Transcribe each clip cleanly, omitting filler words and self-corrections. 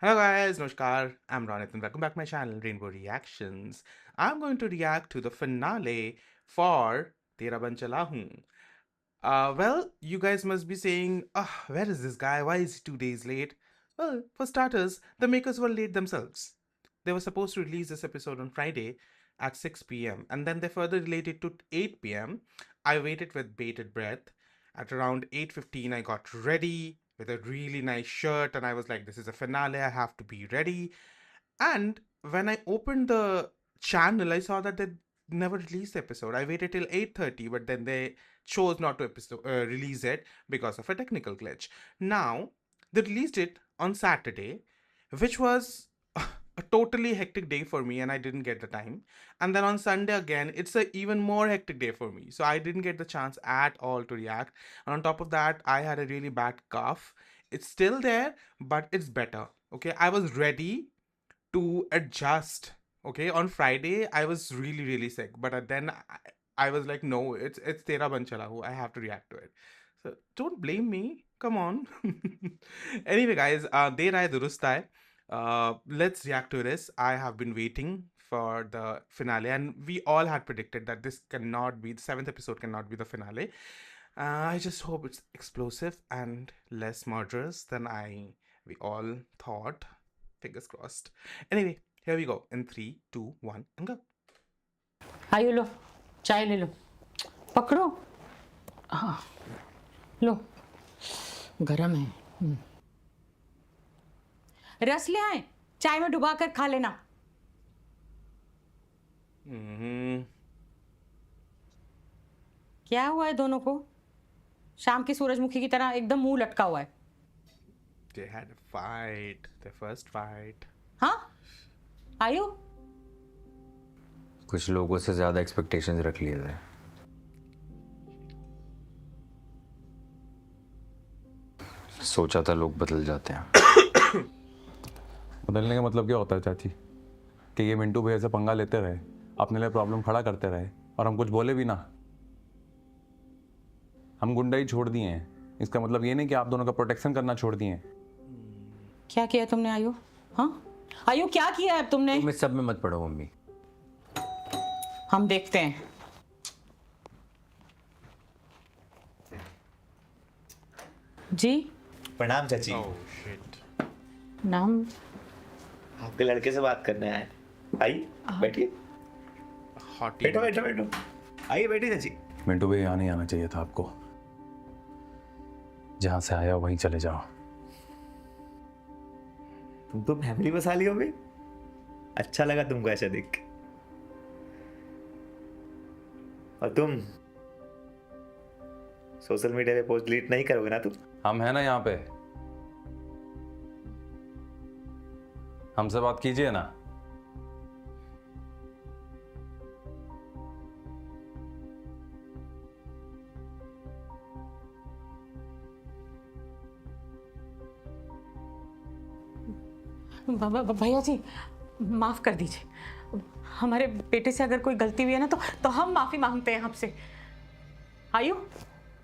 Hello guys, Namaskar. I'm Ronit and welcome back to my channel Rainbow Reactions. I'm going to react to the finale for Tera Ban Chala Hoon. Well, you guys must be saying, where is this guy? Why is he 2 days late? Well, for starters, the makers were late themselves. They were supposed to release this episode on Friday at 6 p.m. and then they further delayed it to 8 p.m. I waited with bated breath. At around 8:15, I got ready with a really nice shirt and I was like, this is a finale, I have to be ready. And when I opened the channel, I saw that they never released the episode. I waited till 8:30, but then they chose not to release it because of a technical glitch. Now, they released it on Saturday, which was a totally hectic day for me and I didn't get the time. And then on Sunday again, it's a even more hectic day for me. So I didn't get the chance at all to react. And on top of that, I had a really bad cough. It's still there, but it's better. Okay, I was ready to adjust. Okay, on Friday I was really sick, but then I was like, no, it's Tera Ban Chala Hu. I have to react to it. So don't blame me. Come on. Anyway, guys, Der Aaye Durust Aaye. Let's react to this. I have been waiting for the finale, and we all had predicted that this cannot be the seventh episode, cannot be the finale. I just hope it's explosive and less murderous than we all thought. Fingers crossed. Anyway, here we go. In 3, 2, 1, and go. आइयो लो चाय ले लो पकड़ो हाँ लो गरम है रस ले आए चाय में डुबा कर खा लेना क्या हुआ है दोनों को शाम की सूरजमुखी की तरह एकदम मुंह लटका हुआ है They had a fight. Their first fight. हाँ आयु कुछ लोगों से ज्यादा एक्सपेक्टेशंस रख लिए थे। सोचा था लोग बदल जाते हैं। बदलने का मतलब क्या होता है चाची? कि ये मिंटू भैया से पंगा लेते रहे, अपने लिए प्रॉब्लम खड़ा करते रहे और हम कुछ बोले भी ना। हम गुंडा ही छोड़ दिए हैं। इसका मतलब ये नहीं कि आप दोनों का प्रोटेक्शन करना छोड़ दिए हैं। क्या किया तुमने आयु हाँ आयु क्या किया है तुमने तुम इस सब में मत पड़ो मम्मी। हम देखते हैं जी प्रणाम चाची। Oh shit. नाम आपके लड़के से बात करने आए। आइए बैठिए। Hottie. बैठो बैठो बैठो। आइए बैठिए चाची। मिंटू भैया यहाँ नहीं आना चाहिए था आपको। जहाँ से आया वहीं चले जाओ। तुम तो फैमिली बसा ली हो बे। अच्छा लगा तुमको ऐसा देख के। और तुम सोशल मीडिया पे पोस्ट डिलीट नहीं करोगे ना तुम? हम हैं ना यहाँ पे। हमसे बात कीजिए ना। भैया जी माफ कर दीजिए हमारे बेटे से अगर कोई गलती हुई है ना तो हम माफी मांगते हैं आपसे आयु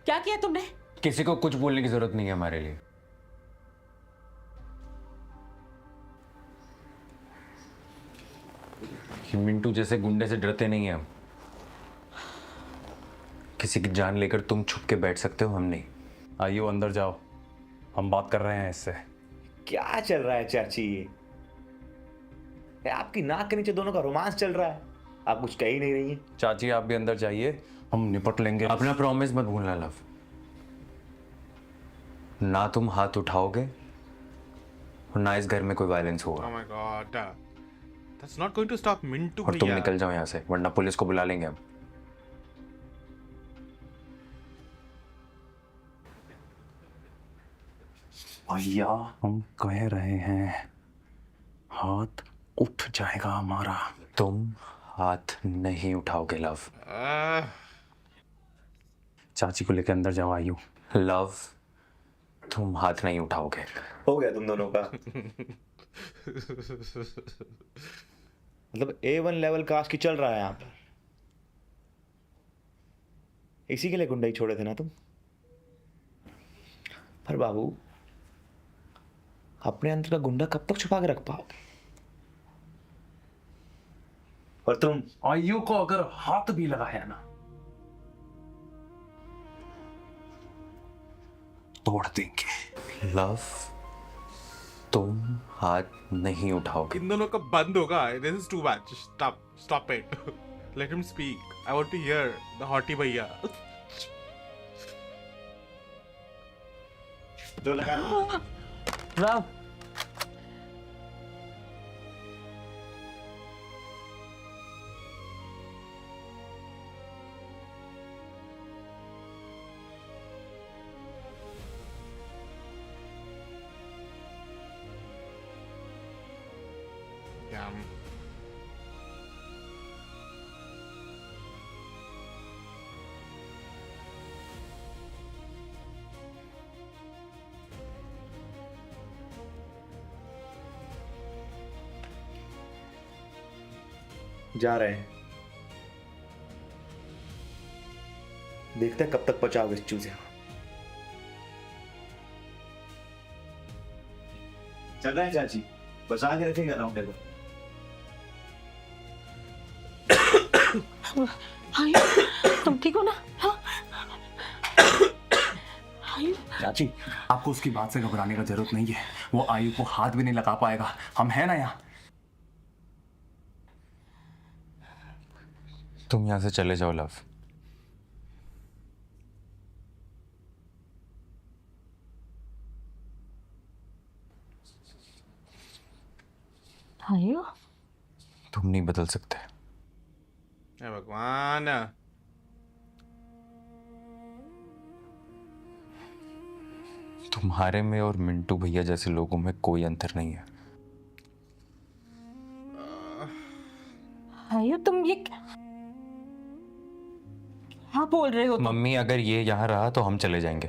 क्या किया तुमने किसी को कुछ बोलने की जरूरत नहीं है हमारे लिए। कि मिंटू जैसे गुंडे से डरते नहीं हैं हम। किसी की जान लेकर तुम छुप के बैठ सकते हो, हम नहीं। आइए अंदर जाओ, हम बात कर रहे हैं इससे। क्या चल रहा है चाची? ये आपकी नाक के नीचे दोनों का रोमांस चल रहा है। आप कुछ कह ही नहीं रही हैं। चाची आप भी अंदर जाइए, हम निपट लेंगे। अपना प्रॉमिस मत भूलना लव। ना तुम हाथ उठाओगे और ना इस घर में कोई वायलेंस होगा। Oh my god. That's not going to stop Mintu और तुम bhaiya. निकल जाओ यहाँ से, वरना पुलिस को बुला लेंगे हम। भैया हम कह रहे हैं हाथ उठ जाएगा हमारा। तुम हाथ नहीं उठाओगे लव। चाची को लेकर अंदर जाओ आयु। लव तुम हाथ नहीं उठाओगे। हो गया तुम दोनों का। मतलब A1 लेवल का आस्की चल रहा है यहाँ पर। इसी के लिए गुंडा ही छोड़े थे ना तुम? पर बाबू अपने अंदर का गुंडा कब तक छुपा के रख पाओगे? और तुम आयु को अगर हाथ भी लगाया ना, तोड़ देंगे। लव, तुम हाथ नहीं उठाओगे। इन दोनों का बंद होगा। This is too much. Stop it. Let him speak. I want to hear the hottie भैया। जो लगा लव, Yeah. जा रहे हैं, देखते हैं कब तक बचाओगे इस चूजे को। चल रहे हैं चाची, बचा के रखेगा राउंडे को। आयु, तुम ठीक हो ना? हाँ? आयु, चाची, आपको उसकी बात से घबराने का जरूरत नहीं है। वो आयु को हाथ भी नहीं लगा पाएगा। हम हैं ना यहाँ। तुम यहाँ से चले जाओ लव। आयु, तुम नहीं बदल सकते। हे भगवान। तुम्हारे में और मिंटू भैया जैसे लोगों में कोई अंतर नहीं है। आयु, तुम ये क्या बोल रहे हो तुम? मम्मी, अगर ये यहाँ रहा तो हम चले जाएंगे।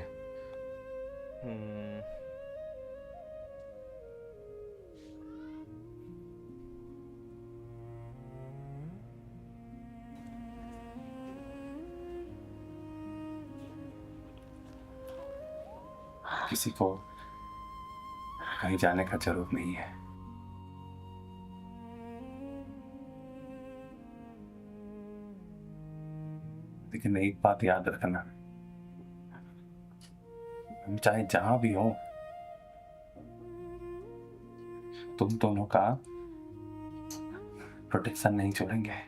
किसी को कहीं जाने का जरूरत नहीं है। लेकिन एक बात याद रखना, हम चाहे जहां भी हो, तुम दोनों का प्रोटेक्शन नहीं छोड़ेंगे।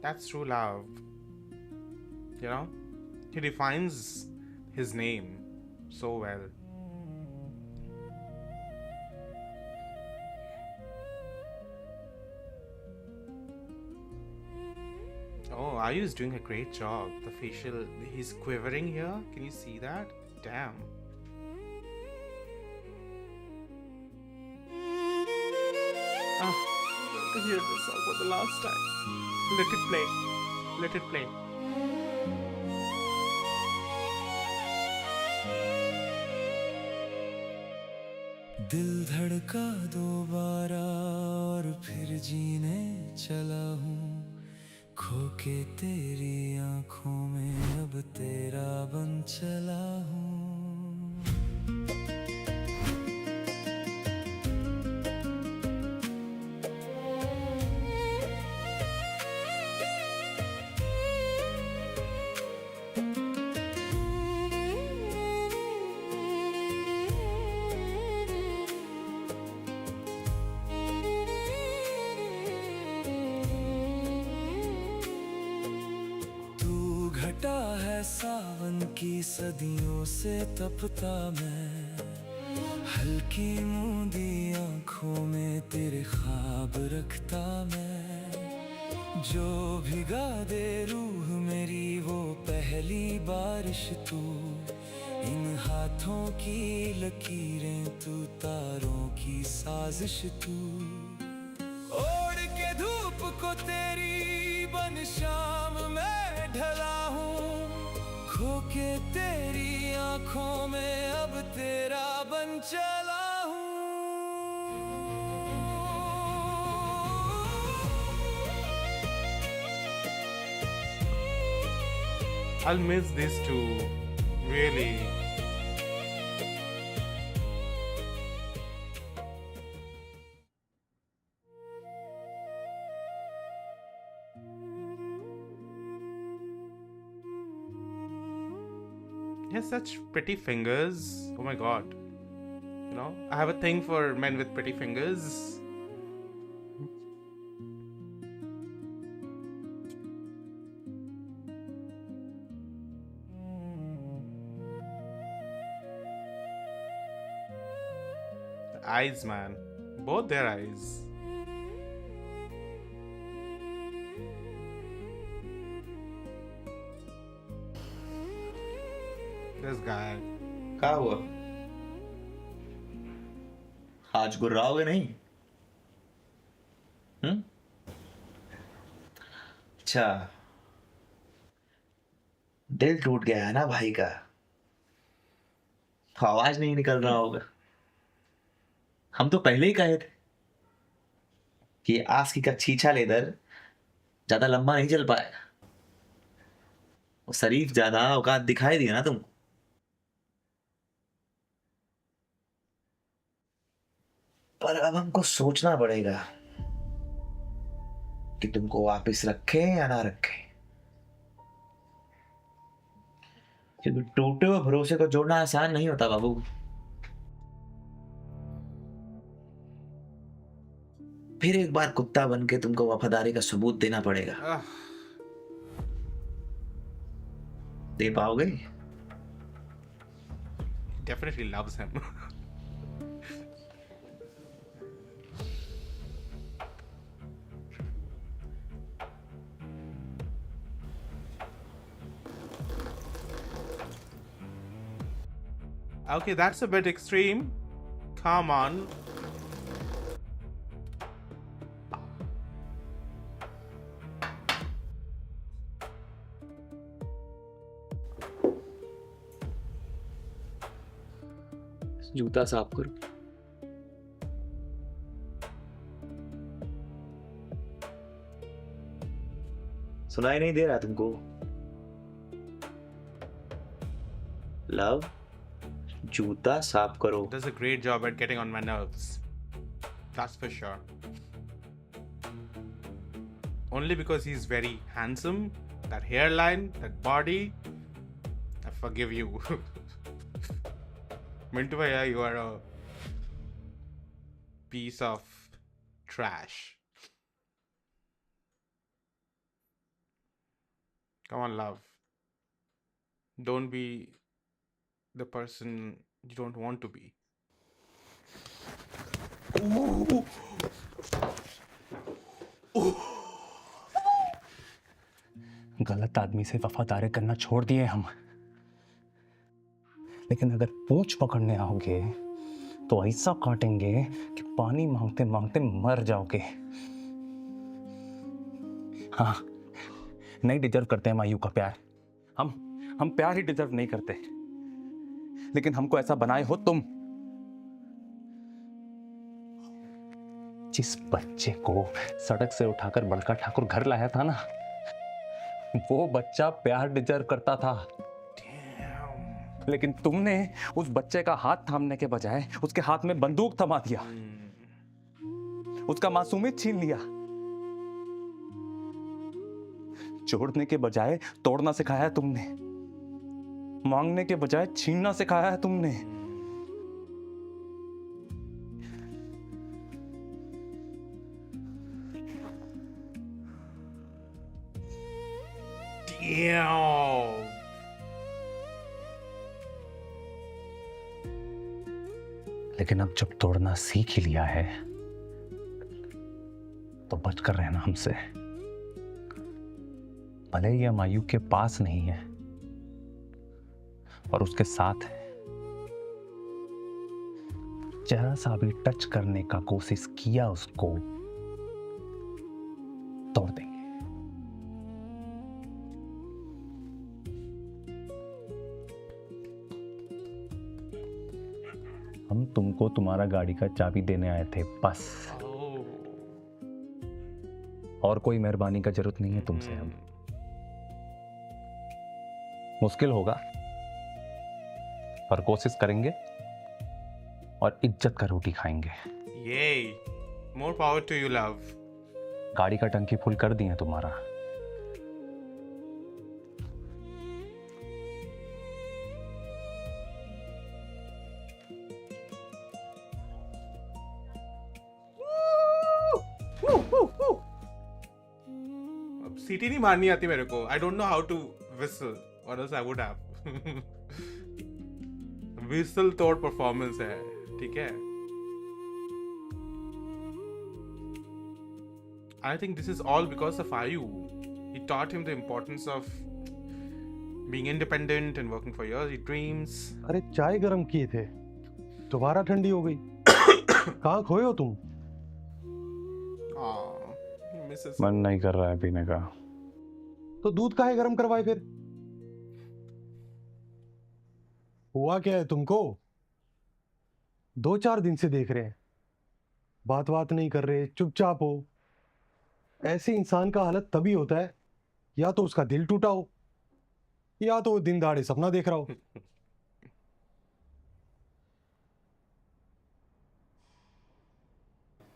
That's true love. You know, he defines his name so well. Oh, Ayu is doing a great job. The facial, he's quivering here. Can you see that? Damn. Ah, to hear this song for the last time. Let it play. Let it play. दिल धड़का दोबारा और फिर जीने चला हूँ, खो के तेरी आंखों में अब तेरा बन चला हूँ। घटा है सावन की सदियों से तपता मैं, हल्की मूंदी आंखों में तेरे ख्वाब रखता मैं। जो भिगा दे रूह मेरी वो पहली बारिश तू, इन हाथों की लकीरें तू, तारों की साजिश तू। ओढ़ के धूप को तेरी बन शाम में ढला हूँ, खो के तेरी आंखों में अब तेरा बन चला हूँ। I'll miss this too. Really. He has such pretty fingers. Oh my god. You know, I have a thing for men with pretty fingers. Eyes, man. Both their eyes. This guy. क्या हुआ? आज गुर्राओगे नहीं? अच्छा, दिल टूट गया है ना भाई का, तो आवाज नहीं निकल रहा होगा। हम तो पहले ही कहे थे कि आस्की का छीछा लेदर ज्यादा लंबा नहीं चल पाएगा। वो शरीफ ज्यादा औकात दिखाई दिया ना तुमको। पर अब हमको सोचना पड़ेगा कि तुमको वापस रखे या ना रखे, क्योंकि टूटे हुए भरोसे को जोड़ना आसान नहीं होता बाबू। फिर एक बार कुत्ता बन के तुमको वफादारी का सबूत देना पड़ेगा। दे पाओगे? Definitely loves him. Okay, that's a bit extreme. Come on. जूता साफ करो। सुनाई नहीं दे रहा तुमको? लव, जूता साफ करो। Does a great job at getting on my nerves. That's for sure. Only because he's very handsome, that hairline, that body, I forgive you. Mintu bhaiya, you are a piece of trash. Come on, love. Don't be the person you don't want to be. गलत आदमी से वफादारी करना छोड़ दिए हम, लेकिन अगर पूंछ पकड़ने आओगे तो ऐसा काटेंगे कि पानी मांगते मांगते मर जाओगे। हाँ, नहीं डिजर्व करते हम आयु का प्यार। हम प्यार ही डिजर्व नहीं करते, लेकिन हमको ऐसा बनाए हो तुम। जिस बच्चे को सड़क से उठाकर बड़का ठाकुर घर लाया था ना, वो बच्चा प्यार डिजर्व करता था। लेकिन तुमने उस बच्चे का हाथ थामने के बजाय उसके हाथ में बंदूक थमा दिया, उसका मासूमियत छीन लिया। जोड़ने के बजाय तोड़ना सिखाया है तुमने, मांगने के बजाय छीनना सिखाया है तुमने। Damn. लेकिन अब जब तोड़ना सीख ही लिया है तो बचकर रहना हमसे। भले ही हम आयु के पास नहीं है और उसके साथ है, जरा सा भी टच करने का कोशिश किया उसको तोड़ देंगे। हम तुमको तुम्हारा गाड़ी का चाबी देने आए थे बस, Oh. और कोई मेहरबानी का जरूरत नहीं है तुमसे। हम मुश्किल होगा, पर कोशिश करेंगे और इज्जत का रोटी खाएंगे। Yay! More power to you, love. गाड़ी का टंकी फुल कर दिए तुम्हारा। अब सीटी नहीं मारनी आती मेरे को। I don't know how to whistle, or else I would have. Whistle तोड़ परफॉर्मेंस है, ठीक है? I think this is all because of Ayu. He taught him the importance of being independent and working for your dreams. अरे चाय गरम किए थे, दोबारा ठंडी हो गई। कहाँ खोए हो तुम? Aw, he misses. मन नहीं कर रहा है पीने का। तो दूध काहे गरम करवाए फिर? हुआ क्या है तुमको? 2-4 दिन से देख रहे हैं, बात नहीं कर रहे, चुपचाप हो। ऐसे इंसान का हालत तभी होता है या तो उसका दिल टूटा हो या तो वो दिन दहाड़े सपना देख रहा हो।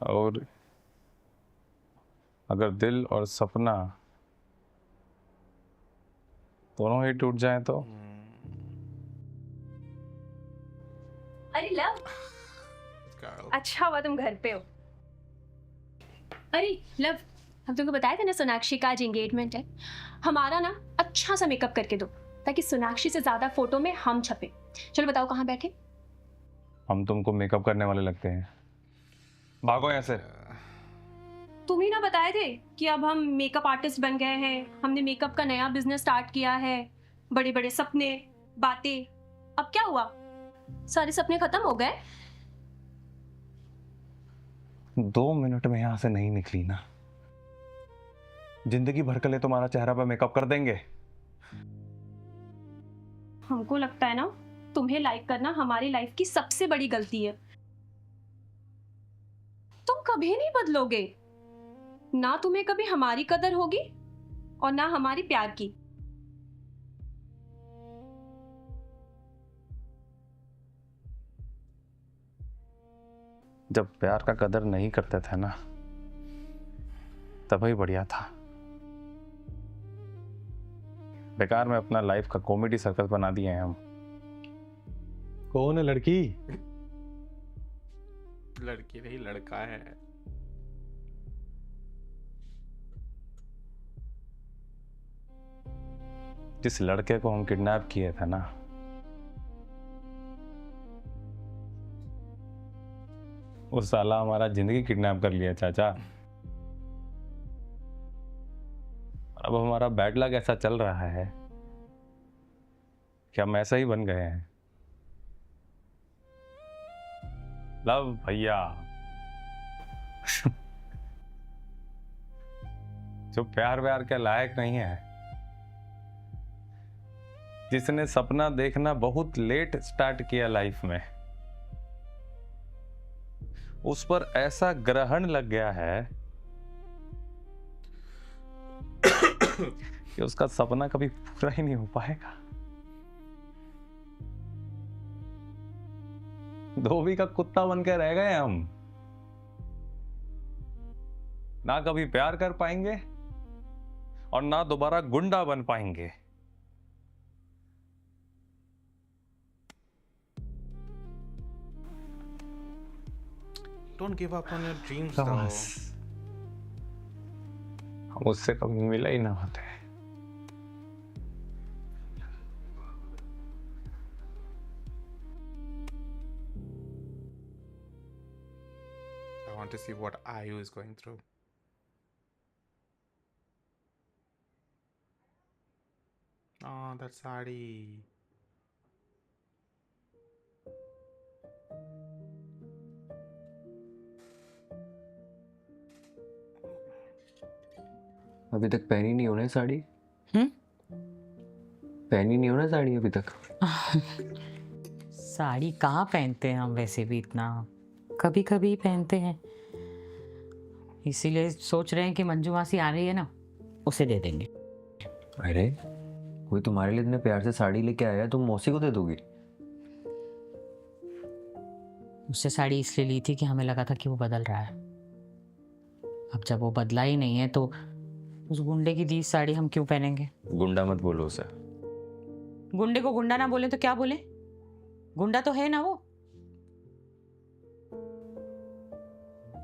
और अगर दिल और सपना दोनों ही टूट जाएं तो? अरे लव, Girl. अच्छा हुआ तुम घर पे हो। अरे लव, हम तुमको बताया था ना सोनाक्षी का आज एंगेजमेंट है। हमारा ना अच्छा सा मेकअप करके दो ताकि सोनाक्षी से ज्यादा फोटो में हम छपे। चलो बताओ कहाँ बैठे? हम तुमको मेकअप करने वाले लगते हैं, भागो यहाँ से। तुम ही ना बताए थे कि अब हम मेकअप आर्टिस्ट बन गए हैं, हमने मेकअप का नया बिजनेस स्टार्ट किया है, बड़े बड़े सपने बातें। अब क्या हुआ? सारे सपने खत्म हो गए। 2 मिनट में यहाँ से नहीं निकली ना, जिंदगी भर के लिए तुम्हारा चेहरा पे मेकअप कर देंगे। हमको लगता है ना तुम्हें लाइक करना हमारी लाइफ की सबसे बड़ी गलती है। तुम कभी नहीं बदलोगे, ना तुम्हें कभी हमारी कदर होगी और ना हमारी प्यार की। जब प्यार का कदर नहीं करते थे ना, तभी बढ़िया था। बेकार में अपना लाइफ का कॉमेडी सर्कस बना दिए हैं हम। कौन है लड़की? लड़की नहीं, लड़का है। जिस लड़के को हम किडनैप किए थे ना, उस साला हमारा जिंदगी किडनैप कर लिया चाचा। अब हमारा बैड लक ऐसा चल रहा है कि हम ऐसा ही बन गए हैं। लव भैया जो प्यार व्यार के लायक नहीं है, जिसने सपना देखना बहुत लेट स्टार्ट किया लाइफ में, उस पर ऐसा ग्रहण लग गया है कि उसका सपना कभी पूरा ही नहीं हो पाएगा। धोबी का कुत्ता बन के रह गए हम, ना कभी प्यार कर पाएंगे और ना दोबारा गुंडा बन पाएंगे। Don't give up on your dreams, बस हम उससे कभी मिले ही ना होते। I want to see what Ayu is going through. Oh, that sari. अभी तक पहनी नहीं हो ना साड़ी? हम्म? पहनी नहीं हो ना साड़ी अभी तक? साड़ी कहाँ पहनते हैं हम वैसे भी इतना, कभी कभी पहनते हैं। इसीलिए सोच रहे हैं कि मंजू मासी आ रही है ना, उसे दे देंगे। अरे कोई तुम्हारे लिए इतने प्यार से साड़ी लेके आया, तुम मौसी को दे दोगी? उससे साड़ी इसलिए ली थी कि हमें लगा था कि वो बदल रहा है। अब जब वो बदला ही नहीं है तो उस गुंडे की दी साड़ी हम क्यों पहनेंगे? गुंडा मत बोलो उसे। गुंडे को गुंडा ना बोले तो क्या बोले? गुंडा तो है ना वो।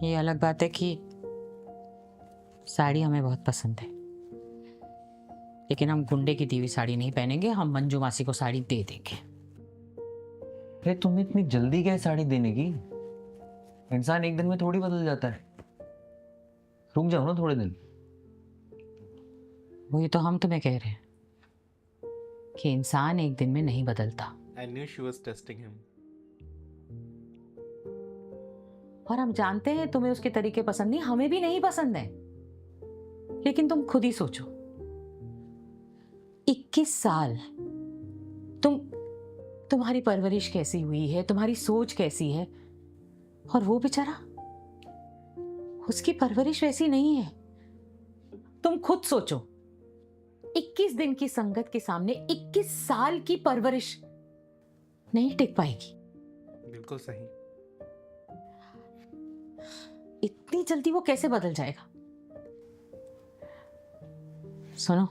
ये अलग बात है कि साड़ी हमें बहुत पसंद है, लेकिन हम गुंडे की दी हुई साड़ी नहीं पहनेंगे। हम मंजू मासी को साड़ी दे देंगे। अरे तुम्हें इतनी जल्दी क्या है साड़ी देने की? इंसान एक दिन में थोड़ी बदल जाता है, रुक जाओ ना थोड़े दिन। वही तो हम तुम्हें कह रहे हैं कि इंसान एक दिन में नहीं बदलता। I knew she was testing him. और हम जानते हैं तुम्हें उसके तरीके पसंद नहीं, हमें भी नहीं पसंद है। लेकिन तुम खुद ही सोचो, 21 साल तुम्हारी परवरिश कैसी हुई है, तुम्हारी सोच कैसी है, और वो बेचारा, उसकी परवरिश वैसी नहीं है। तुम खुद सोचो, 21 दिन की संगत के सामने 21 साल की परवरिश नहीं टिक पाएगी। बिल्कुल सही। इतनी जल्दी वो कैसे बदल जाएगा? सुनो,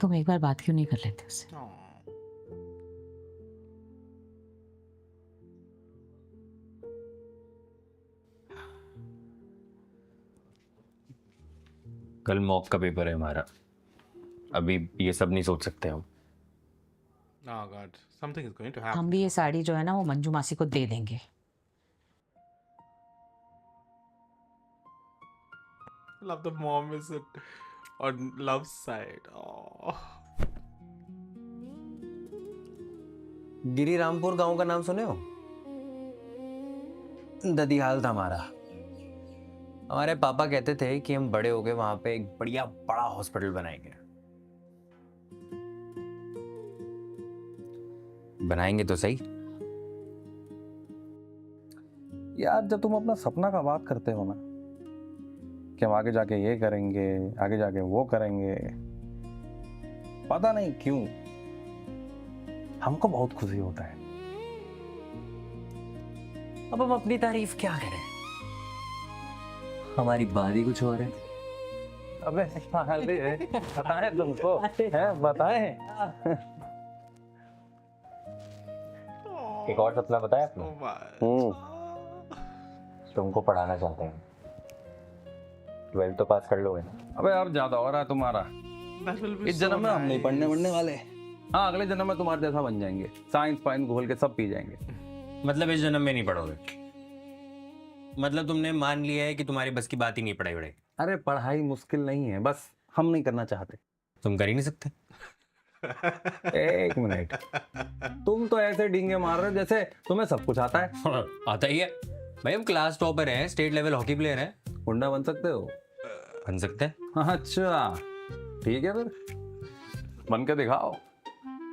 तुम एक बार बात क्यों नहीं कर लेते उससे? Aw. कल मॉक का पेपर है हमारा, अभी ये सब नहीं सोच सकते हम। Oh God, something is going to happen. हम भी ये साड़ी जो है ना वो मंजू मासी को दे देंगे। Love the mom is it on love's side. Oh. गिरिरामपुर गांव का नाम सुने हो? ददियाल था हमारा। हमारे पापा कहते थे कि हम बड़े हो गए वहां पे एक बढ़िया बड़ा हॉस्पिटल बनाएंगे। बनाएंगे तो सही। यार जब तुम अपना सपना का बात करते हो ना कि हम आगे जाके ये करेंगे, आगे जाके वो करेंगे, पता नहीं क्यों हमको बहुत खुशी होता है। अब हम अपनी तारीफ क्या करें, हमारी बात ही कुछ और है। अबे बताएं तुमको, है बताएं। एक और सपना बताया So आपने? much. तुमको पढ़ाना चाहते हैं, 12th तो पास कर लोगे ना? अबे यार ज्यादा हो रहा है तुम्हारा। That will be इस so जन्म में हम नहीं पढ़ने nice. पढ़ने वाले। हाँ अगले जन्म में तुम्हारे जैसा बन जाएंगे, साइंस पाइंस घोल के सब पी जाएंगे। मतलब इस जन्म में नहीं पढ़ोगे? मतलब तुमने मान लिया है कि तुम्हारी बस की बात ही नहीं पढ़ाई पढ़ाई? अरे पढ़ाई मुश्किल नहीं है, बस हम नहीं करना चाहते। तुम कर ही नहीं सकते। एक मिनट, तुम तो ऐसे डींगे मार रहे हो जैसे तुम्हें सब कुछ आता है। आता ही है भाई, हम क्लास टॉपर हैं, स्टेट लेवल हॉकी प्लेयर हैं। गुंडा बन सकते हो? बन सकते हैं। अच्छा ठीक है, फिर बन के दिखाओ,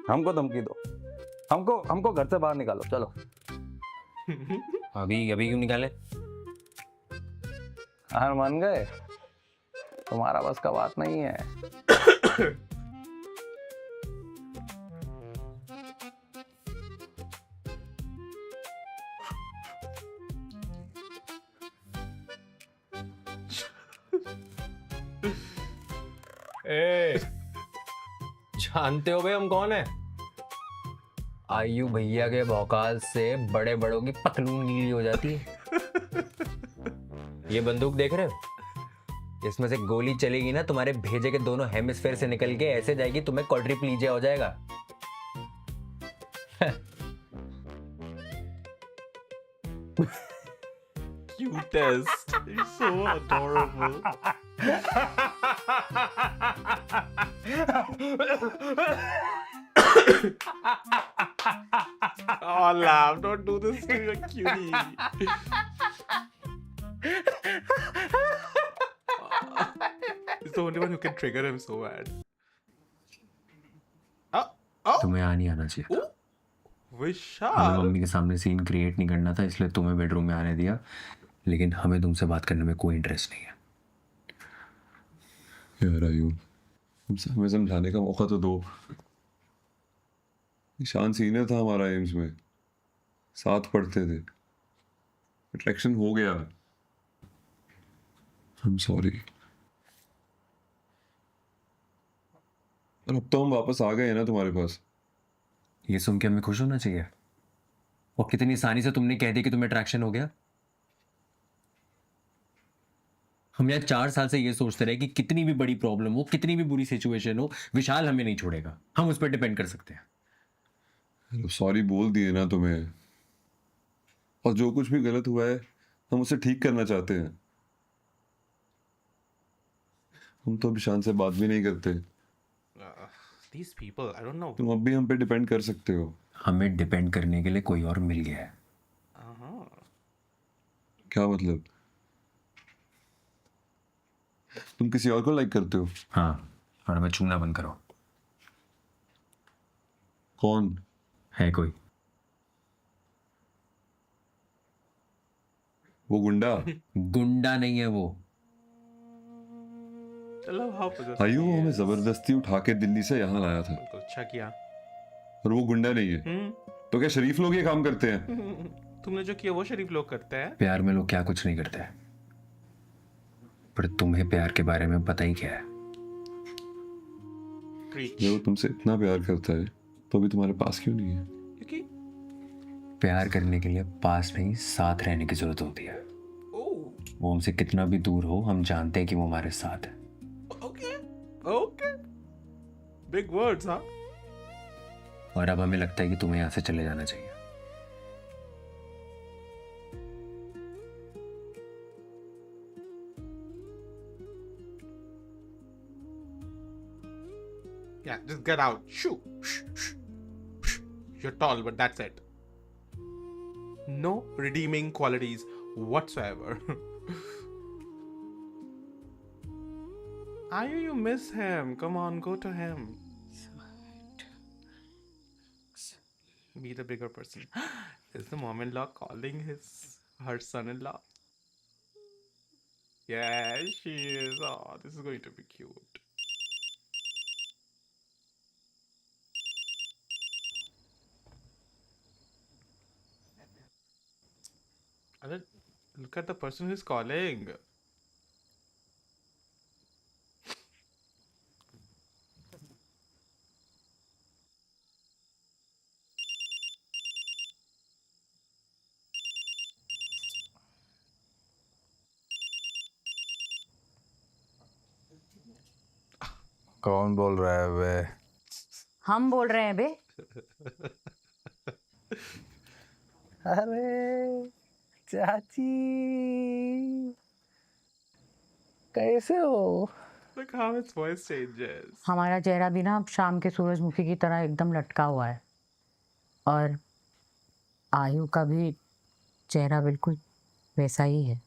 हमको धमकी दो, हमको घर से बाहर निकालो, चलो। अभी अभी क्यों निकाले? हार मान गए? तुम्हारा बस का बात नहीं है। ए, जानते हो भाई हम कौन है? आयु भैया के भौकाल से बड़े बड़ों की पतलून गीली हो जाती है। ये बंदूक देख रहे हो? इसमें से गोली चलेगी ना, तुम्हारे भेजे के दोनों हेमिस्फेयर से निकल के ऐसे जाएगी तुम्हें क्वाड्रिप्लीजिया हो जाएगा। Cutest. You're so adorable. Oh, laugh. Don't do this to your cutie. He's the only one who can trigger him so bad. Oh, तुम्हें नहीं आना चाहिए था। हमें Vishal. मम्मी के सामने सीन क्रिएट नहीं करना था, इसलिए तुम्हें बेडरूम में आने दिया, लेकिन हमें तुमसे बात करने में कोई इंटरेस्ट नहीं है। यार आयु, हमें समझाने का मौका तो दो। ईशान सीनियर था हमारा एम्स में, साथ पढ़ते थे, अट्रैक्शन हो गया। I am sorry. और अब तो हम वापस आ गए हैं ना तुम्हारे पास। ये सुन के हमें खुश होना चाहिए। और कितनी आसानी से तुमने कह दिया कि तुम्हें अट्रैक्शन हो गया। हम यहाँ 4 साल से ये सोचते रहे कि कितनी भी बड़ी प्रॉब्लम हो, कितनी भी बुरी सिचुएशन हो, विशाल हमें नहीं छोड़ेगा, हम उस पर डिपेंड कर सकते हैं। सॉरी बोल दिए ना तुम्हें, और जो कुछ भी गलत हुआ है हम उसे ठीक करना चाहते हैं। हम तो ईशान से बात भी नहीं करते। These people, I don't know. तुम अब भी हम पे डिपेंड कर सकते हो। हमें डिपेंड करने के लिए कोई और मिल गया है। क्या मतलब? तुम किसी और को लाइक करते हो? हाँ, और हमें चूना बंद करो। कौन है कोई? वो गुंडा? गुंडा नहीं है वो। चलो हाँ आयु वो हमें जबरदस्ती उठा के दिल्ली से यहाँ लाया था, बिल्कुल अच्छा किया। और वो गुंडा नहीं है। तो क्या शरीफ लोग ये काम करते हैं? तुमने जो किया वो शरीफ लोग करते हैं। प्यार में लोग क्या कुछ नहीं करते, पर तुम्हें प्यार के बारे में पता ही क्या है। Preach. जब वो तुमसे इतना प्यार करता है तो भी तुम्हारे पास क्यों नहीं है? क्योंकि प्यार करने के लिए पास नहीं, साथ रहने की जरूरत होती है। वो हमसे कितना भी दूर हो, हम जानते हैं कि वो हमारे साथ है। ओके बिग वर्ड्स हाँ। और अब हमें लगता है कि तुम्हें यहाँ से चले जाना चाहिए। Yeah, just get out. Shoo. You're tall, but that's it. No redeeming qualities whatsoever. Ayu, you miss him. Come on, go to him. Be the bigger person. Is the mom-in-law calling her son-in-law? Yeah, she is. Oh, this is going to be cute. Other, look at the person who's calling. कौन बोल रहा है वे? हम बोल रहे हैं बे। अरे चाची, कैसे हो? Look how his voice changes. हमारा चेहरा भी ना शाम के सूरजमुखी की तरह एकदम लटका हुआ है, और आयु का भी चेहरा बिल्कुल वैसा ही है।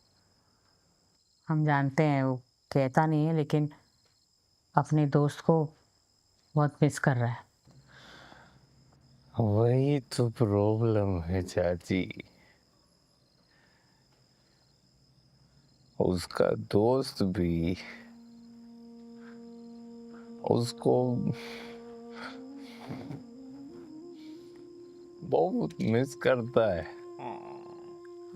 हम जानते हैं वो कहता नहीं है, लेकिन अपने दोस्त को बहुत मिस कर रहा है। वही तो प्रॉब्लम है चाची। उसका दोस्त भी उसको बहुत मिस करता है।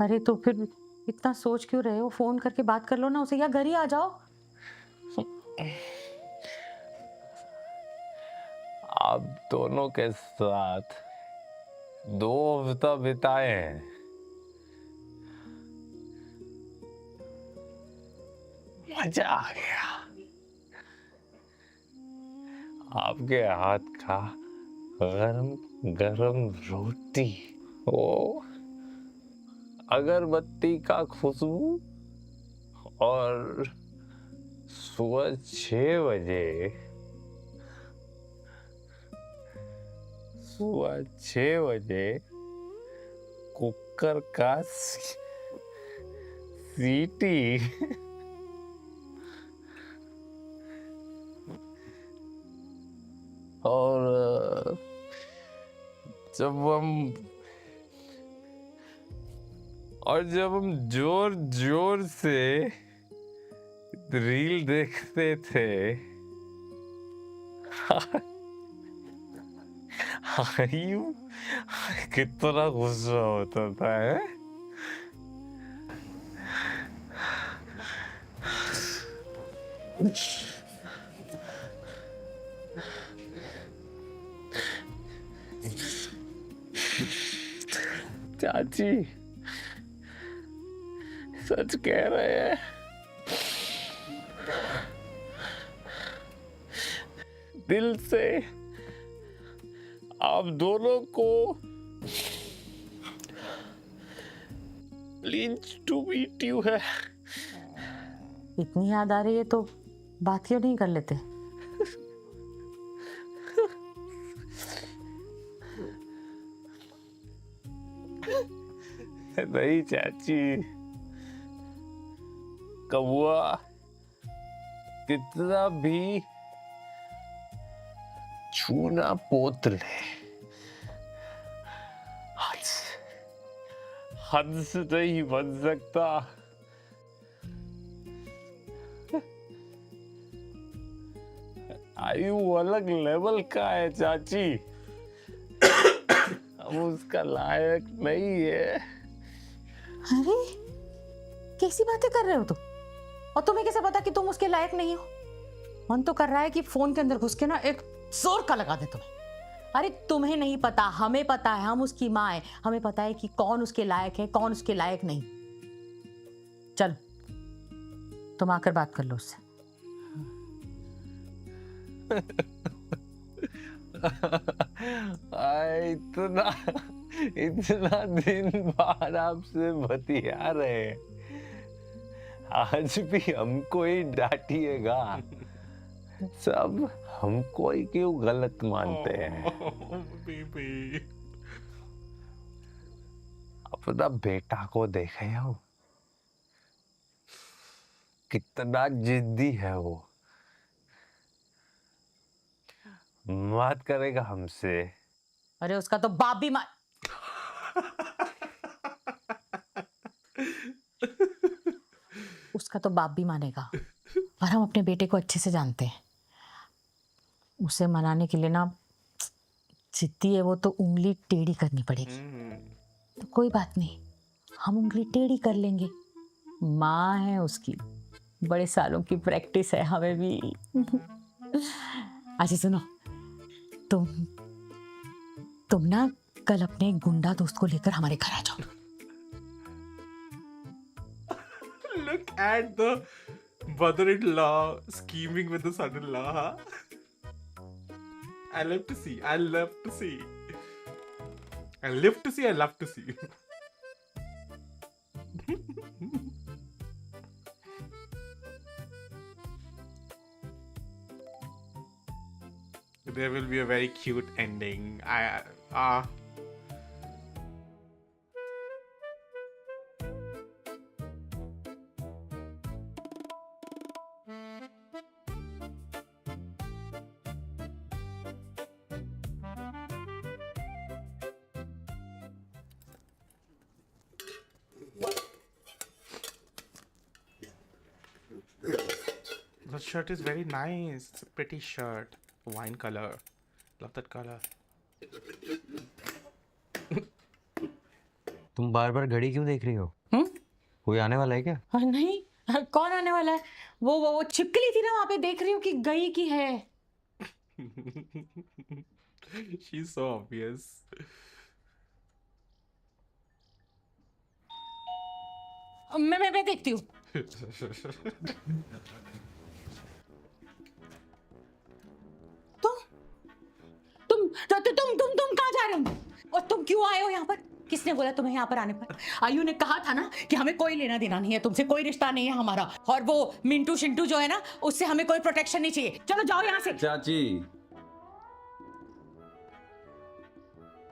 अरे तो फिर इतना सोच क्यों रहे हो? फोन करके बात कर लो ना उसे, या घर ही आ जाओ। आप दोनों के साथ 2 हफ्ता बिताए हैं। मजा आ गया। आपके हाथ का गरम गरम रोटी, वो अगरबत्ती का खुशबू, और सुबह 6 बजे कुकर का सीटी, और जब हम जोर जोर से रील देखते थे, आयु कितना गुस्सा होता था है? चाची सच कह रहे हैं, दिल से आप दोनों को प्लीज टू मीट यू है। इतनी याद आ रही है तो बात क्यों नहीं कर लेते? नहीं चाची, कबुआ कितना भी चूना पोत ले, हद से नहीं बन सकता। आयु अलग लेवल का है चाची, हम उसका लायक नहीं है। अरे कैसी बातें कर रहे हो तुम? और तुम्हें कैसे पता कि तुम उसके लायक नहीं हो? मन तो कर रहा है कि फोन के अंदर घुस के ना एक जोर का लगा दे तुम्हें। अरे तुम्हें नहीं पता, हमें पता है, हम उसकी माँ है, हमें पता है कि कौन उसके लायक है, कौन उसके लायक नहीं। चल तुम आकर बात कर लो उससे। इतना इतना दिन बाद आपसे बतिया रहे, आज भी हमको ही डांटिएगा। सब हमको ही क्यों गलत मानते हैं? बेबी अपना बेटा को देखे हो, कितना जिद्दी है वो, बात करेगा हमसे। अरे उसका तो बाप भी उसका तो बाप भी मानेगा। और हम अपने बेटे को अच्छे से जानते हैं, उसे मनाने के लिए ना जिद्दी है वो तो उंगली टेढ़ी करनी पड़ेगी। तो कोई बात नहीं, हम उंगली टेढ़ी कर लेंगे। माँ है उसकी, बड़े सालों की प्रैक्टिस है हमें भी। अच्छा सुनो, तुम ना कल अपने गुंडा दोस्त को लेकर हमारे घर आ जाओ। Look at the mother-in-law scheming with the son-in-law, huh? I love to see. I love to see. I live to see. I love to see. There will be a very cute ending. The shirt is very nice. It's a pretty shirt. Wine color. Love that color. तुम बार बार घड़ी क्यों देख रही हो? कोई आने वाला है क्या? नहीं, कौन आने वाला है? वो छिपकली थी ना वहां पे, देख रही हूँ कि गई की है। She's so obvious. मैं देखती हूँ। तुम कहाँ जा रहे हो? और तुम क्यों आए हो यहाँ पर? किसने बोला तुम्हें यहाँ पर आने पर? आयु ने कहा था ना कि हमें कोई लेना देना नहीं है तुमसे, कोई रिश्ता नहीं है हमारा। और वो मिंटू शिंटू जो है ना, उससे हमें कोई प्रोटेक्शन नहीं चाहिए। चलो जाओ यहाँ से। चाची,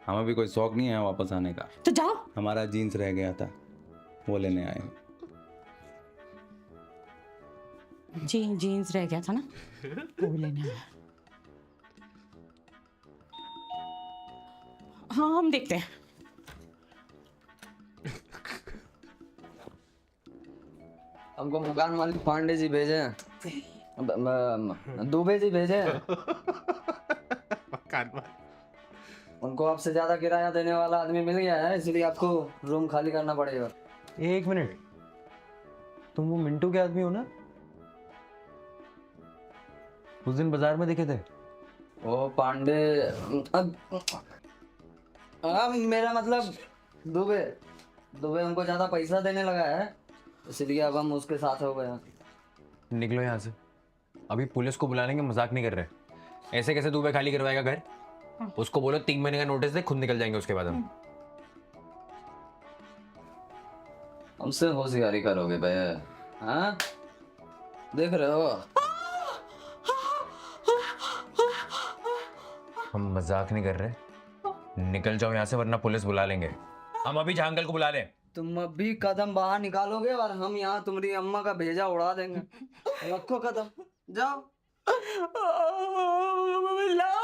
हमें भी कोई शौक नहीं है वापस आने का। तो जाओ। हमारा जीन्स रह गया था, वो लेने आए। जीन्स रह गया था ना, वो लेने आया। हाँ हम देखते हैं। हमको मकान मालिक पांडे जी भेजे हैं, दुबे जी भेजे हैं। कान मार। उनको आपसे ज्यादा किराया देने वाला आदमी मिल गया है, इसलिए आपको रूम खाली करना पड़ेगा। एक मिनट, तुम वो मिंटू के आदमी हो ना? उस दिन बाजार में दिखे थे। ओ पांडे, अब मेरा मतलब दुबे दुबे हमको ज्यादा पैसा देने लगा है, इसलिए अब हम उसके साथ हो गए हैं। निकलो यहाँ से, अभी पुलिस को बुला लेंगे, मजाक नहीं कर रहे। ऐसे कैसे दुबे खाली करवाएगा घर? उसको बोलो 3 महीने का नोटिस दे, खुद निकल जाएंगे उसके बाद हम। हमसे होशियारी करोगे भैया? हाँ, देख रहे हो? हम मजाक नहीं कर रहे, निकल जाओ यहाँ से वरना पुलिस बुला लेंगे। हम अभी जहाँ अंकल को बुला लें। तुम अभी कदम बाहर निकालोगे और हम यहाँ तुम्हारी अम्मा का भेजा उड़ा देंगे। रखो कदम, जाओ। लव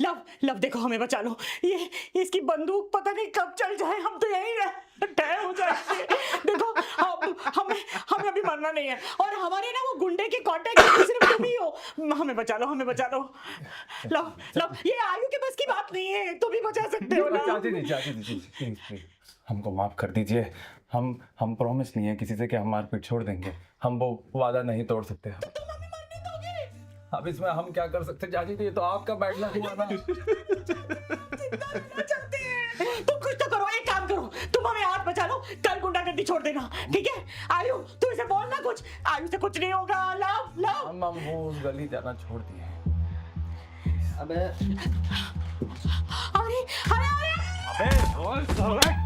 लव लव, देखो हमें बचा लो। ये इसकी बंदूक पता नहीं कब चल जाए, हम तो यहीं तय हो जाएंगे। देखो हमें अभी मरना नहीं है, और हमारे ना वो गुंडे के कांटेक्ट में सिर्फ तुम ही हो। हमें बचा लो, हमें बचा लो। लव लव, ये आयु के बस की बात नहीं है, तुम ही बचा सकते हो ना। चाची, हमको माफ कर दीजिए। हम प्रॉमिस नहीं है किसी से कि हम मारपीट छोड़ देंगे। हम वो वादा नहीं तोड़ सकते। अब इसमें हम क्या कर सकते चाची जी? ये तो आपका बैठना हुआ ना। तुम कुछ तो करो, एक काम करो, तुम हमें आज बचा लो, कल गुंडागर्दी छोड़ देना, ठीक है? आयु, तू इसे बोलना कुछ, आयु से कुछ नहीं होगा। लव लव, हम वो उस गली जाना छोड़ दिए। अबे अरे अरे अरे,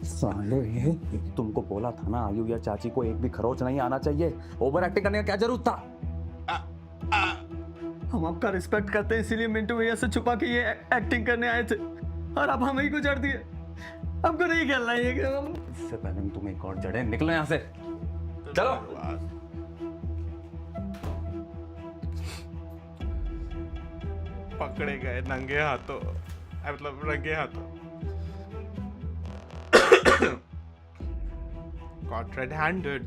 साले, ये तुमको बोला था ना आयु या चाची को एक भी खरोच नहीं आना चाहिए। ओवर एक्टिंग करने का क्या जरूरत था? हम आपका रिस्पेक्ट करते हैं, इसीलिए मिंटू भैया से छुपा के ये एक्टिंग करने आए थे, और आप हमें ही को जड़ दिए। हमको नहीं खेलना ये गेम। इससे पहले तुम एक और जड़े, निकलो यहाँ से। चलो। पकड़े गए नंगे हाथों, मतलब रंगे हाथों। Caught red-handed.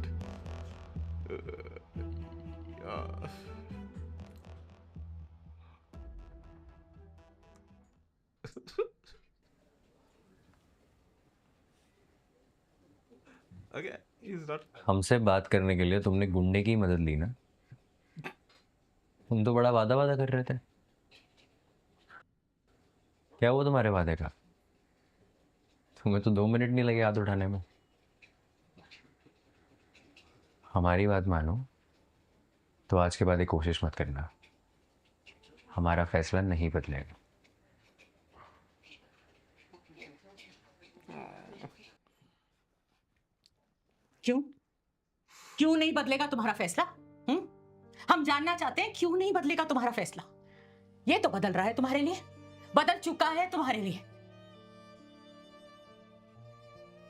Okay, he's not. हमसे बात करने के लिए तुमने गुंडे की मदद ली ना? तुम तो बड़ा वादा कर रहे थे। क्या वो तुम्हारे वादे का? तुम्हें तो 2 मिनट नहीं लगे हाथ उठाने में। हमारी बात मानो तो आज के बाद ये कोशिश मत करना। हमारा फैसला नहीं बदलेगा। क्यों नहीं बदलेगा तुम्हारा फैसला? हम जानना चाहते हैं, क्यों नहीं बदलेगा तुम्हारा फैसला? ये तो बदल रहा है तुम्हारे लिए, बदल चुका है तुम्हारे लिए।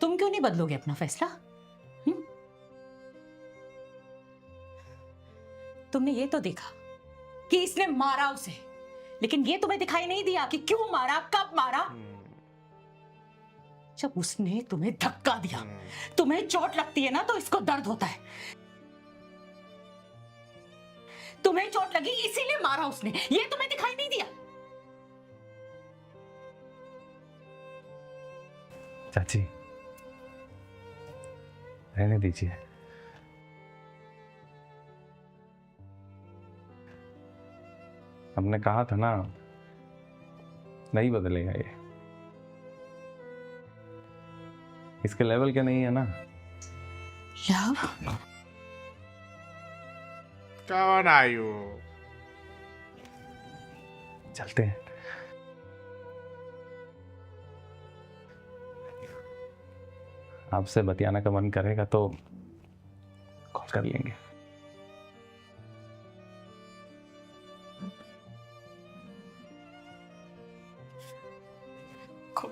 तुम क्यों नहीं बदलोगे अपना फैसला? तुमने ये तो देखा कि इसने मारा उसे, लेकिन ये तुम्हें दिखाई नहीं दिया कि क्यों मारा, कब मारा। जब उसने तुम्हें धक्का दिया, तुम्हें चोट लगती है ना तो इसको दर्द होता है। तुम्हें चोट लगी इसीलिए मारा उसने, ये तुम्हें दिखाई नहीं दिया। चाची, रहने दीजिए। हमने कहा था ना, नहीं बदलेगा ये। इसके लेवल के नहीं है ना। कौन आयु? चलते हैं। आपसे बतियाना का मन करेगा तो कॉल कर लेंगे।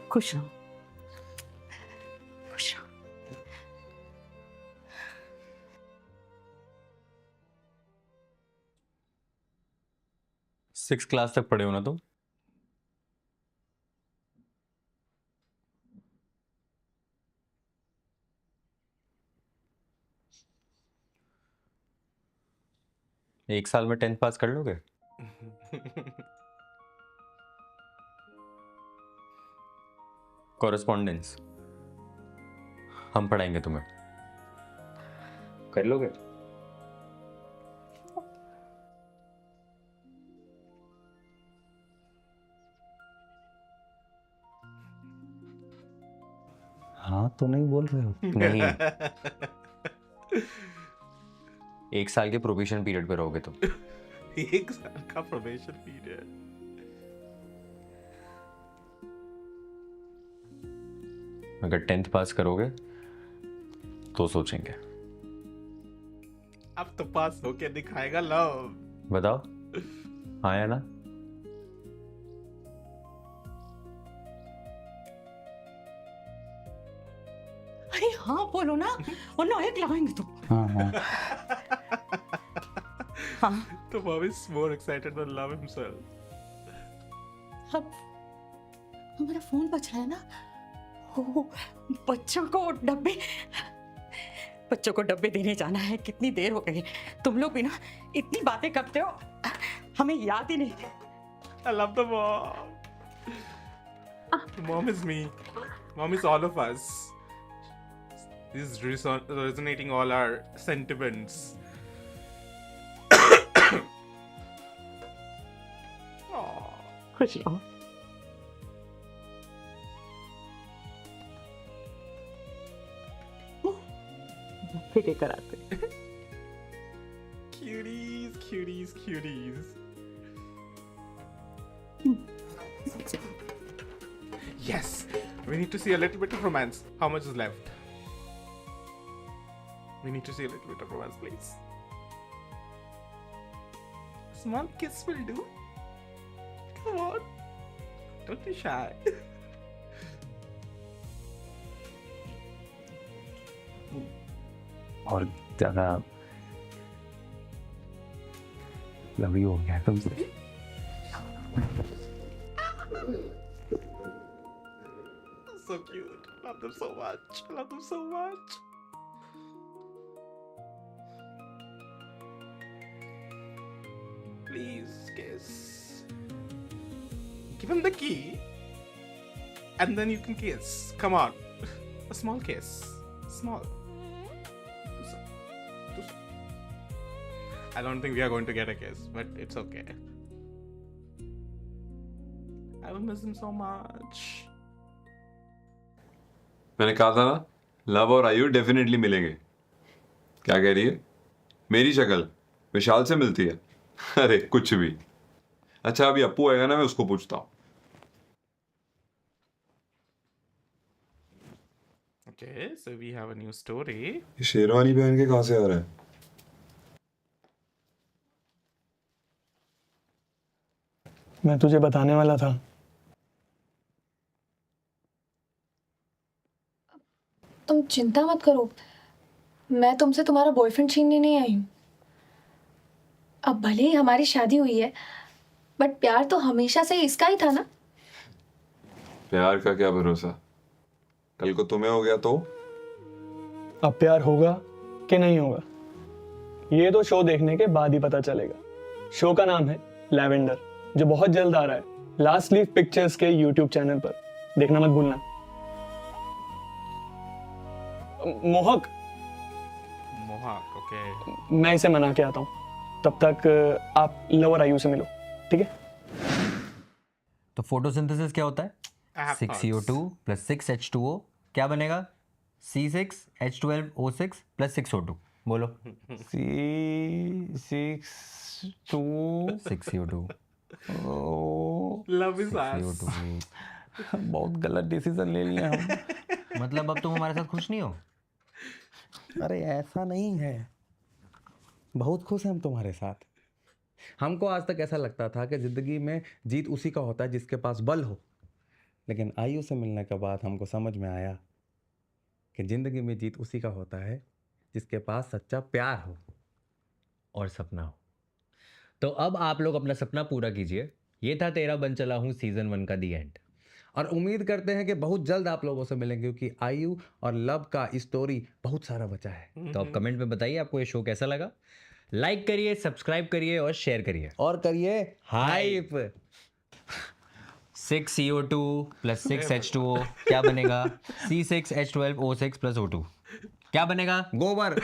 खुश रहो, खुश रहो। 6 क्लास तक पढ़े हो ना तुम? एक साल में 10th पास कर लोगे? कॉरेस्पॉन्डेंस हम पढ़ाएंगे तुम्हें, कर लोगे? हाँ तो नहीं बोल रहे हो? नहीं, 1 साल के प्रोबेशन पीरियड पे रहोगे तुम। 1 साल का प्रोबेशन पीरियड। अगर 10th पास करोगे तो सोचेंगे। अब तो पास होके दिखाएगा लव। बताओ, आया ना? अरे हाँ बोलो ना, वरना एक लगाएंगे तुम। हाँ हाँ हाँ तो mom is more excited than love himself. अब हमारा फोन बज रहा है ना। ओ, बच्चों को डब्बे देने जाना है। कितनी देर हो गई, तुम लोग भी ना इतनी बातें करते हो, हमें याद ही नहीं। I love the mom. Mom is me. Mom is all of us. This is resonating all our sentiments. Aw. खुश रहो। फिर कराते। Cuties, cuties, cuties. Yes, we need to see a little bit of romance. How much is left? We need to see a little bit of romance, please. Small kiss will do. Come on. Don't be shy. और ज्यादा लवी हो गया तुमसे। So cute. Love them so much. Love them so much. Please kiss. Give him the key. And then you can kiss. Come on. A small kiss. Small. I don't think we are going to get a kiss, but it's okay. I will miss him so much. मैंने कहा था ना, love और आयु definitely मिलेंगे। क्या कह रही है? मेरी शक्ल विशाल से मिलती है? अरे कुछ भी। अच्छा अभी अप्पू आएगा ना, मैं उसको पूछता हूँ। Okay, so we have a new story. ये शेरवानी पहन के कहाँ से आ रहा है? मैं तुझे बताने वाला था। तुम चिंता मत करो, मैं तुमसे तुम्हारा बॉयफ्रेंड छीनने नहीं आई हूँ। अब भले ही हमारी शादी हुई है, बट प्यार तो हमेशा से इसका ही था ना। प्यार का क्या भरोसा, कल को तुम्हें हो गया तो? अब प्यार होगा कि नहीं होगा, ये तो शो देखने के बाद ही पता चलेगा। शो का नाम है लैवेंडर, जो बहुत जल्द आ रहा है लास्ट लीफ पिक्चर्स के यूट्यूब चैनल पर। देखना मत भूलना। मोहक, Okay. मैं इसे मना के आता हूँ, तब तक आप लवर आयु से मिलो, ठीक है? तो फोटोसिंथेसिस क्या होता है? I have 6CO2 plus 6H2O क्या बनेगा? C6H12O6 plus 6O2। बोलो। C6 6CO2 Love is us. 6CO2। बहुत गलत डिसीजन ले लिया हम। मतलब अब तुम हमारे साथ खुश नहीं हो? अरे ऐसा नहीं है, बहुत खुश हैं हम तुम्हारे साथ। हमको आज तक ऐसा लगता था कि जिंदगी में जीत उसी का होता है जिसके पास बल हो, लेकिन आयु से मिलने के बाद हमको समझ में आया कि जिंदगी में जीत उसी का होता है जिसके पास सच्चा प्यार हो और सपना हो। तो अब आप लोग अपना सपना पूरा कीजिए। ये था तेरा बन चला हूँ सीजन 1 का दी एंड। और उम्मीद करते हैं कि बहुत जल्द आप लोगों से मिलेंगे, क्योंकि आयु और लव का स्टोरी बहुत सारा बचा है। तो आप कमेंट में बताइए आपको ये शो कैसा लगा। लाइक करिए, सब्सक्राइब करिए और शेयर करिए। और करिए हाइप। 6CO2 plus 6H2O क्या बनेगा? C6H12O6 plus O2 क्या बनेगा? गोबर।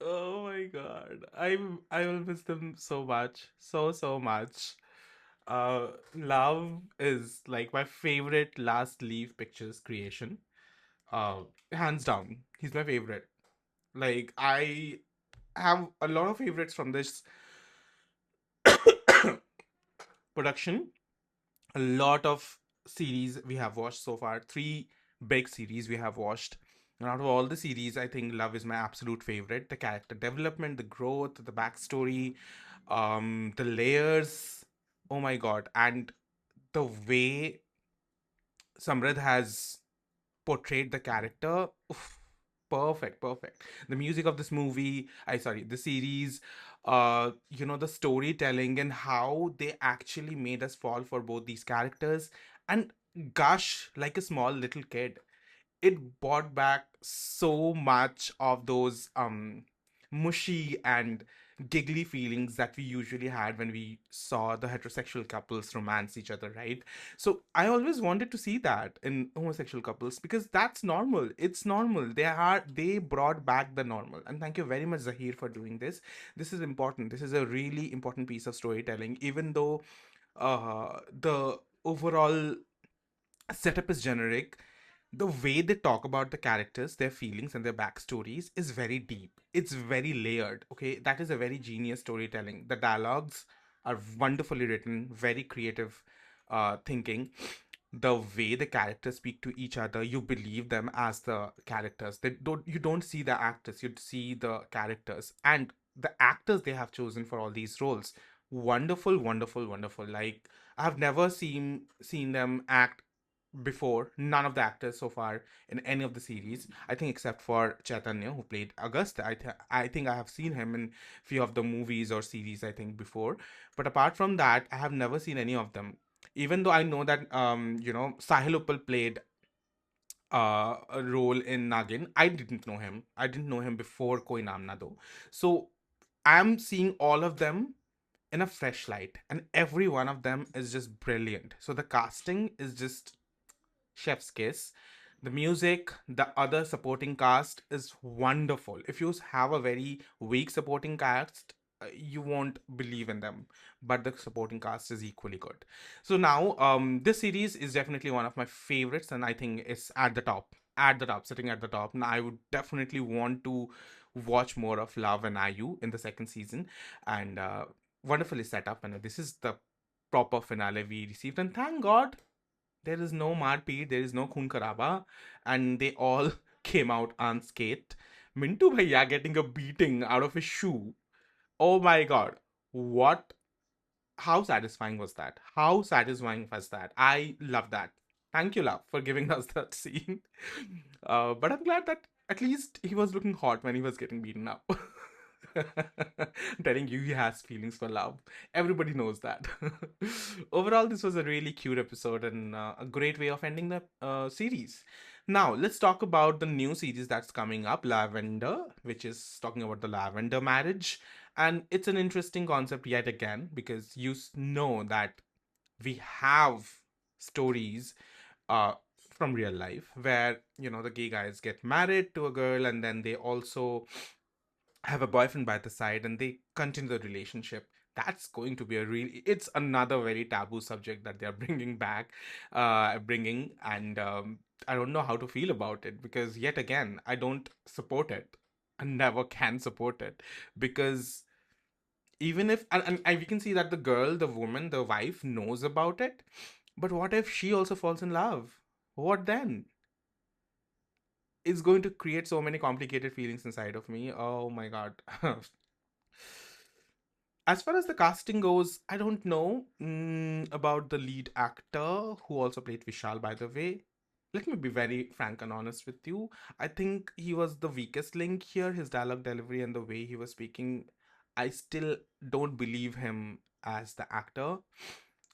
Oh my God. I will miss them so much. So much. Love is like my favorite Last Leave Pictures creation. Hands down. He's my favorite. Like I have a lot of favorites from this production. A lot of series we have watched so far. Three big series we have watched. And out of all the series, I think Love is my absolute favorite. The character development, the growth, the backstory, the layers. Oh my god. And the way Samrad has portrayed the character. Oof, perfect. The music of this movie, the series, the storytelling and how they actually made us fall for both these characters and gush like a small little kid. It brought back so much of those mushy and giggly feelings that we usually had when we saw the heterosexual couples romance each other, right? So I always wanted to see that in homosexual couples because that's normal. It's normal. They brought back the normal. And thank you very much, Zahir, for doing this. This is important. This is a really important piece of storytelling, even though the overall setup is generic. The way they talk about the characters, their feelings, and their backstories is very deep. It's very layered. Okay, that is a very genius storytelling. The dialogues are wonderfully written, very creative thinking. The way the characters speak to each other, you believe them as the characters. You don't see the actors, you see the characters and the actors they have chosen for all these roles. Wonderful. Like I've never seen them act before. None of the actors so far in any of the series, I think, except for Chaitanya, who played August. I think I have seen him in few of the movies or series, I think, before. But apart from that, I have never seen any of them. Even though I know that Sahil Uppal played a role in Nagin, I didn't know him. I didn't know him before Koi Naam Na Do. So I'm seeing all of them in a fresh light, and every one of them is just brilliant. So the casting is just chef's kiss. The music, the other supporting cast is wonderful. If you have a very weak supporting cast, you won't believe in them, but the supporting cast is equally good. So now, this series is definitely one of my favorites, and I think it's sitting at the top. Now, I would definitely want to watch more of Love and IU in the second season, and wonderfully set up. And this is the proper finale we received, and thank God there is no Marpeet, there is no Khun Karaba, and they all came out unscathed. Mintu Bhaiya getting a beating out of his shoe. Oh my god. What? How satisfying was that? How satisfying was that? I love that. Thank you, love, for giving us that scene. But I'm glad that at least he was looking hot when he was getting beaten up. Telling you he has feelings for love. Everybody knows that. Overall, this was a really cute episode and a great way of ending the series. Now, let's talk about the new series that's coming up, Lavender, which is talking about the lavender marriage. And it's an interesting concept yet again because know that we have stories from real life where, the gay guys get married to a girl and then they also have a boyfriend by the side and they continue the relationship. That's going to be it's another very taboo subject that they're bringing, and I don't know how to feel about it because yet again, I don't support it. I never can support it because even if, and we can see that the woman, the wife knows about it, but what if she also falls in love? What then? It's going to create so many complicated feelings inside of me. Oh my god. As far as the casting goes, I don't know about the lead actor who also played Vishal, by the way. Let me be very frank and honest with you. I think he was the weakest link here. His dialogue delivery and the way he was speaking, I still don't believe him as the actor.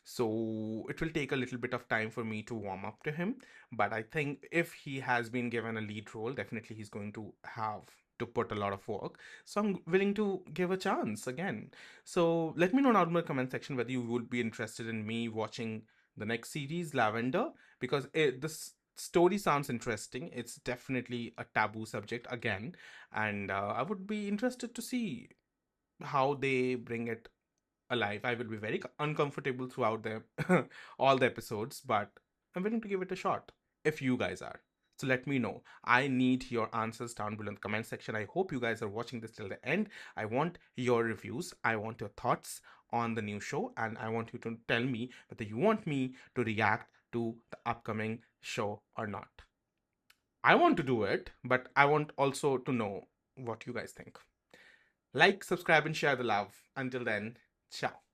So it will take a little bit of time for me to warm up to him. But I think if he has been given a lead role, definitely he's going to have to put a lot of work. So I'm willing to give a chance again. So let me know down in the comment section whether you would be interested in me watching the next series, Lavender, because this story sounds interesting. It's definitely a taboo subject again, and I would be interested to see how they bring it alive. I will be very uncomfortable throughout the all the episodes, but I'm willing to give it a shot if you guys are. So let me know. I need your answers down below in the comment section. I hope you guys are watching this till the end. I want your reviews. I want your thoughts on the new show, and I want you to tell me whether you want me to react to the upcoming show or not. I want to do it, but I want also to know what you guys think. Like, subscribe, and share the love. Until then, ciao.